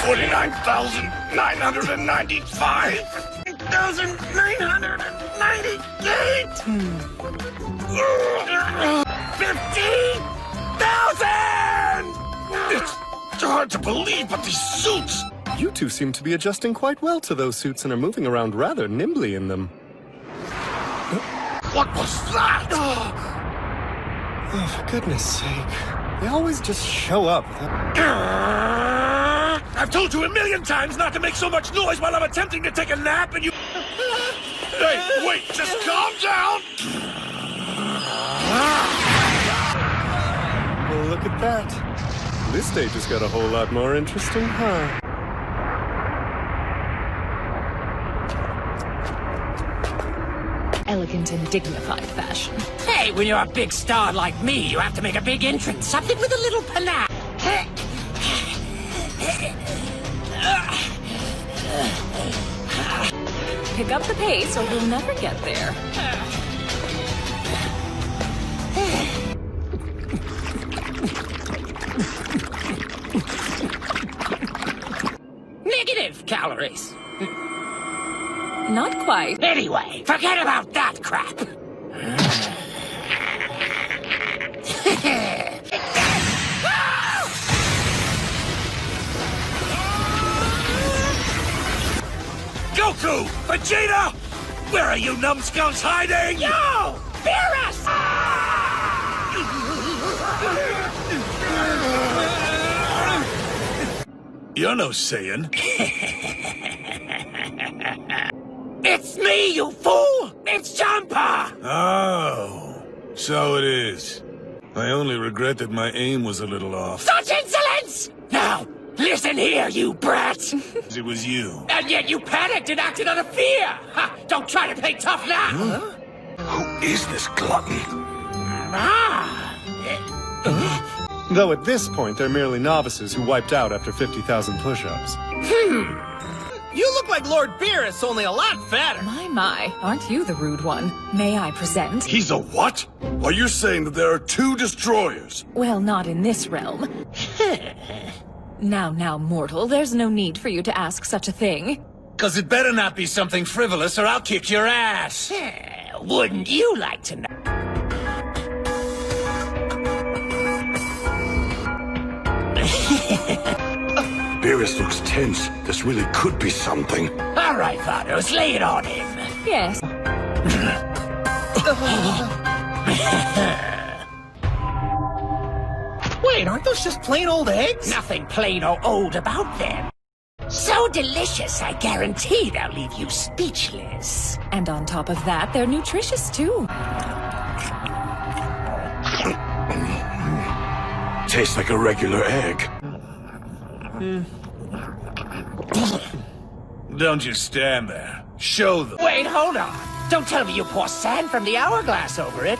29,995. 1,998. 15,000! It's hard to believe, but these suits... You two seem to be adjusting quite well to those suits and are moving around rather nimbly in them. What was that? Oh, for goodness sake. They always just show up without... I've told you 1,000,000 times not to make so much noise while I'm attempting to take a nap and you... Hey, wait, just calm down! Well, look at that. This stage has got a whole lot more interesting, huh? Elegant and dignified fashion. Hey, when you're a big star like me, you have to make a big entrance. Something with a little panache. Pick up the pace or you'll never get there. Negative calories. Not quite. Anyway, forget about that crap. Goku! Vegeta! Where are you numbskulls hiding? Yo! Beerus! You're no Saiyan. It's me, you fool! It's Champa! Oh, so it is. I only regret that my aim was a little off. Such insolence! Now, listen here, you brat! It was you. And yet you panicked and acted out of fear! Ha, don't try to play tough now! Who is this glutton? Though at this point, they're merely novices who wiped out after 50,000 push-ups. You look like Lord Beerus, only a lot fatter. My, aren't you the rude one? May I present? He's a what? Are you saying that there are 2 destroyers? Well, not in this realm. Now, mortal, there's no need for you to ask such a thing. 'Cause it better not be something frivolous or I'll kick your ass. Wouldn't you like to know? Beerus looks tense. This really could be something. All right, Vados, lay it on him. Yes. Wait, aren't those just plain old eggs? Nothing plain or old about them. So delicious, I guarantee they'll leave you speechless. And on top of that, they're nutritious too. Tastes like a regular egg. Don't just stand there. Show them. Wait, hold on. Don't tell me you pour sand from the hourglass over it.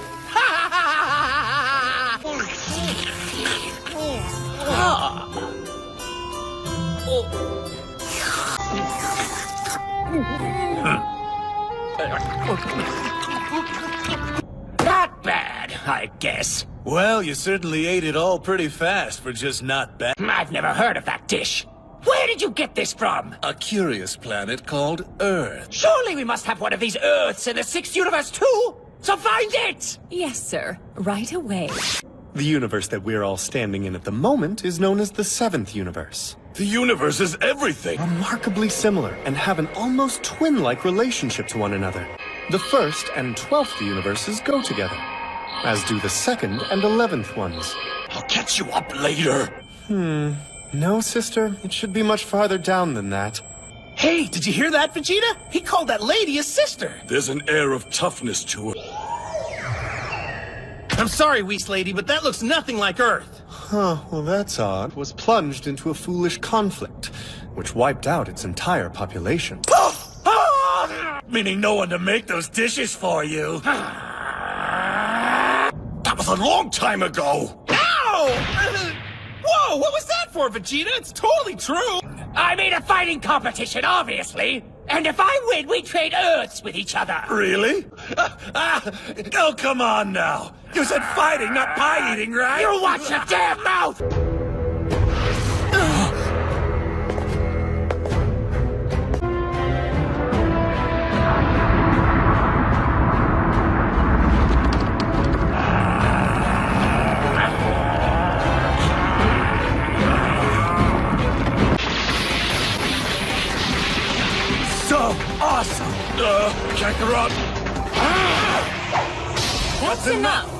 Not bad, I guess. Well, you certainly ate it all pretty fast for just not bad. I've never heard of that dish. Where did you get this from? A curious planet called Earth. Surely we must have one of these Earths in the 6th universe too! So find it! Yes, sir. Right away. The universe that we're all standing in at the moment is known as the 7th universe. The universe is everything. Remarkably similar and have an almost twin-like relationship to one another. The 1st and 12th universes go together, as do the 2nd and 11th ones. I'll catch you up later. No, sister, it should be much farther down than that. Hey, did you hear that, Vegeta? He called that lady his sister. There's an air of toughness to her. I'm sorry, Whis Lady, but that looks nothing like Earth. Huh, well that's odd. Was plunged into a foolish conflict, which wiped out its entire population. Meaning no one to make those dishes for you. That was a long time ago. Ow! Whoa, what was that for, Vegeta? It's totally true. I made a fighting competition, obviously. And if I win, we trade Earths with each other. Really? Oh, come on now. You said fighting, not pie eating, right? You watch your damn mouth! That's enough.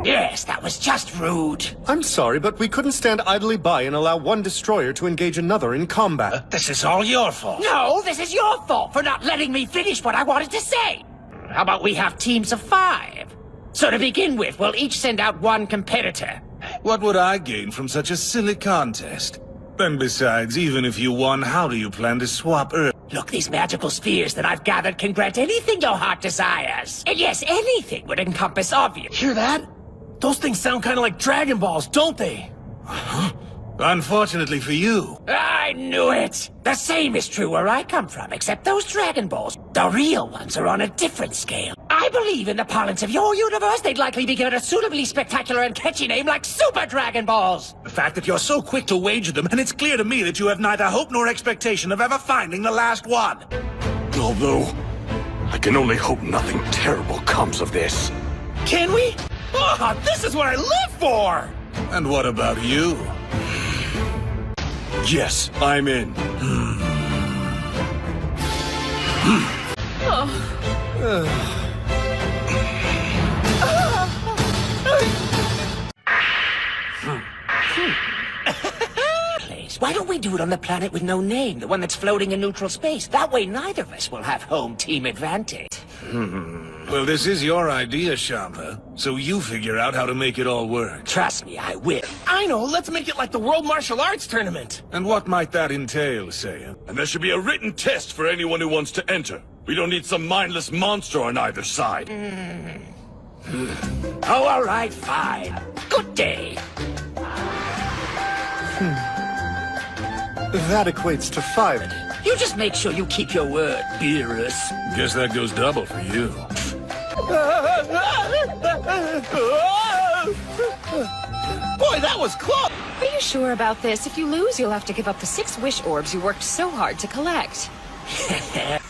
Yes, that was just rude. I'm sorry, but we couldn't stand idly by and allow one destroyer to engage another in combat. This is all your fault. No, this is your fault for not letting me finish what I wanted to say. How about we have teams of 5? So to begin with, we'll each send out one competitor. What would I gain from such a silly contest? And besides, even if you won, how do you plan to swap Earth? Look, these magical spheres that I've gathered can grant anything your heart desires. And yes, anything would encompass all of you. Hear that? Those things sound kind of like Dragon Balls, don't they? Unfortunately for you. I knew it! The same is true where I come from, except those Dragon Balls, the real ones, are on a different scale. I believe in the parlance of your universe, they'd likely be given a suitably spectacular and catchy name like Super Dragon Balls! The fact that you're so quick to wager them, and it's clear to me that you have neither hope nor expectation of ever finding the last one. Although, I can only hope nothing terrible comes of this. Can we? Oh, this is what I live for! And what about you? Yes, I'm in. Why don't we do it on the planet with no name, the one that's floating in neutral space? That way neither of us will have home team advantage. Well, this is your idea, Champa. So you figure out how to make it all work. Trust me, I will. I know, let's make it like the World Martial Arts Tournament. And what might that entail, Seiya? And there should be a written test for anyone who wants to enter. We don't need some mindless monster on either side. Oh, all right, fine. Good day. That equates to 5. You just make sure you keep your word, Beerus. Guess that goes double for you. Boy, that was close! Are you sure about this? If you lose, you'll have to give up the 6 wish orbs you worked so hard to collect.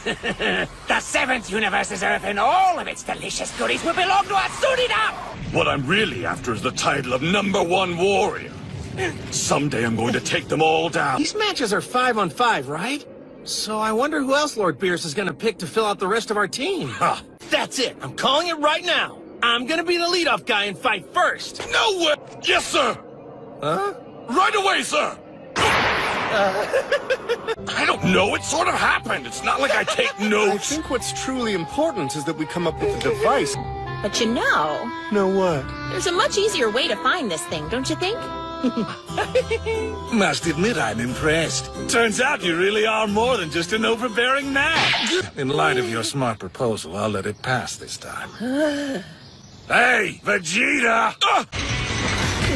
The 7th universe's Earth and all of its delicious goodies will belong to us soon enough! What I'm really after is the title of #1 warrior. Someday I'm going to take them all down. These matches are 5-on-5, right? So I wonder who else Lord Beerus is gonna pick to fill out the rest of our team. Ah. That's it! I'm calling it right now! I'm gonna be the leadoff guy and fight first! No way! Yes, sir! Huh? Right away, sir! I don't know, it sort of happened. It's not like I take I notes. think what's truly important is that we come up with a device. But you know, Know what? there's a much easier way to find this thing, don't you think? Must admit I'm impressed. Turns out you really are more than just an overbearing nag. In light of your smart proposal, I'll let it pass this time. Hey, Vegeta!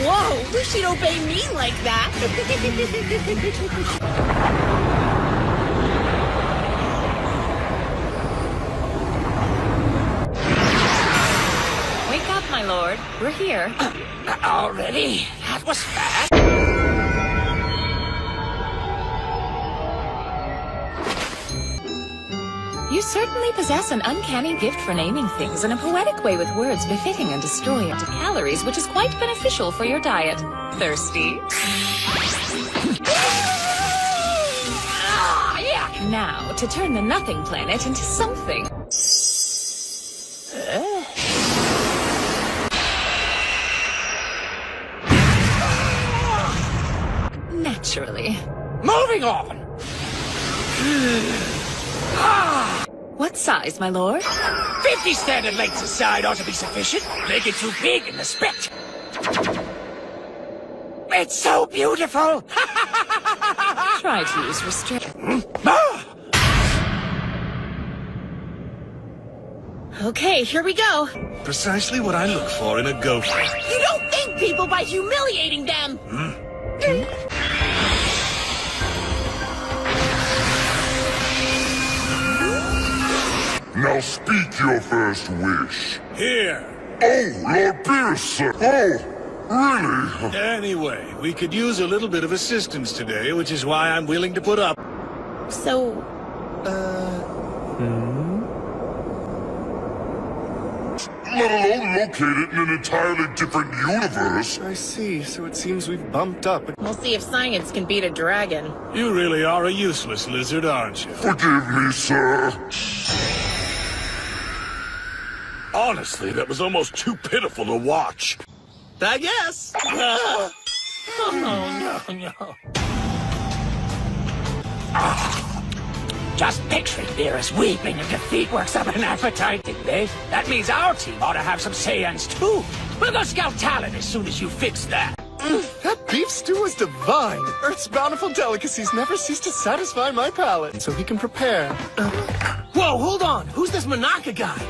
Whoa, wish you'd obey me like that. Wake up, my lord. We're here. Already? That was fast. You certainly possess an uncanny gift for naming things in a poetic way with words befitting and destroy into calories, which is quite beneficial for your diet. Thirsty? Now, to turn the nothing planet into something. Naturally. Moving on! What size, my lord? 50 standard lengths aside ought to be sufficient. Make it too big and the spectrum. It's so beautiful! Try to use restraint. Okay, here we go. Precisely what I look for in a gopher. You don't thank people by humiliating them. Now speak your first wish. Here. Oh, Lord Beerus, sir. Oh, really? Anyway, we could use a little bit of assistance today, which is why I'm willing to put up. So, Let alone located in an entirely different universe. I see, so it seems we've bumped up. we'll see if science can beat a dragon. You really are a useless lizard, aren't you? Forgive me, sir. Honestly, that was almost too pitiful to watch. I guess. Oh, no, no. Just picturing Beerus weeping in defeat works up an appetite, eh? That means our team ought to have some Saiyans, too. We'll go scout talent as soon as you fix that. That beef stew is divine. Earth's bountiful delicacies never cease to satisfy my palate, so he can prepare. Whoa, hold on. Who's this Manaka guy?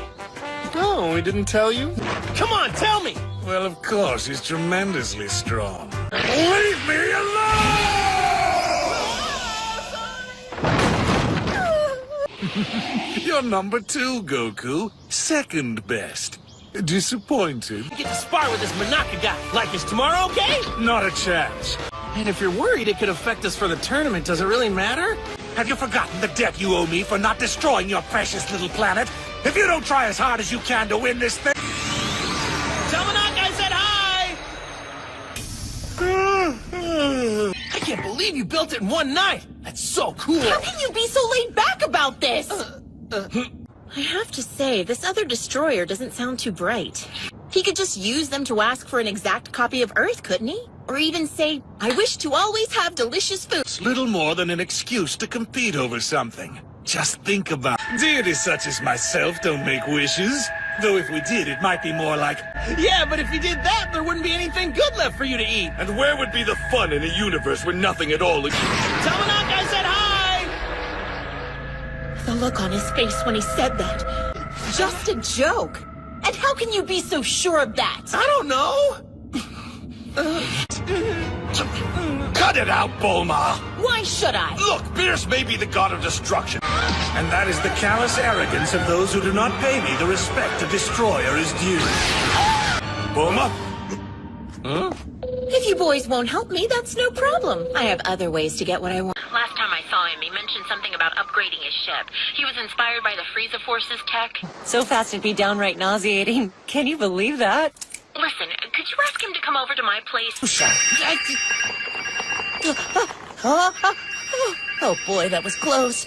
Oh, he didn't tell you? Come on, tell me. Well, of course, he's tremendously strong. Leave me alone! You're number 2, Goku. Second best. Disappointed? Get to spar with this Manaka guy. Like, is tomorrow okay? Not a chance. And if you're worried it could affect us for the tournament, does it really matter? Have you forgotten the debt you owe me for not destroying your precious little planet? If you don't try as hard as you can to win this thing... Tell Manaka I said hi! I can't believe you built it in one night. That's so cool. How can you be so laid back about this? I have to say, this other destroyer doesn't sound too bright. He could just use them to ask for an exact copy of Earth, couldn't he? Or even say, I wish to always have delicious food. It's little more than an excuse to compete over something. Just think about it. Deities such as myself don't make wishes. Though if we did, it might be more like... Yeah, but if you did that, there wouldn't be anything good left for you to eat. And where would be the fun in a universe where nothing at all exists? Tell Manaka I said hi! The look on his face when he said that. Just a joke. And how can you be so sure of that? I don't know. Cut it out, Bulma! Why should I? Look, Beerus may be the god of destruction. And that is the callous arrogance of those who do not pay me the respect a destroyer is due. Bulma? If you boys won't help me, that's no problem. I have other ways to get what I want. Last time I saw him, he mentioned something about upgrading his ship. He was inspired by the Frieza Force's tech. So fast it'd be downright nauseating. Can you believe that? Listen, could you ask him to come over to my place? Oh boy, that was close.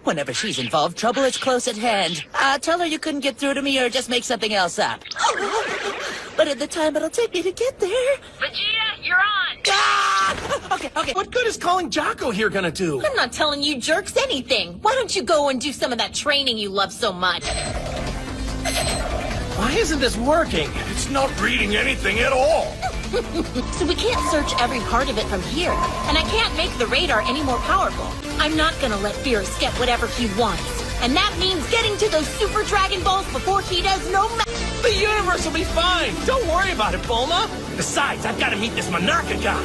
Whenever she's involved, trouble is close at hand. Tell her you couldn't get through to me or just make something else up. But at the time it'll take me to get there. Vegeta, you're on! Ah! Okay. What good is calling Jocko here gonna do? I'm not telling you jerks anything. Why don't you go and do some of that training you love so much? Why isn't this working? It's not reading anything at all. So we can't search every part of it from here. And I can't make the radar any more powerful. I'm not gonna let Beerus get whatever he wants. And that means getting to those Super Dragon Balls before he does no matter. The universe will be fine. Don't worry about it, Bulma. Besides, I've got to meet this Manaka guy.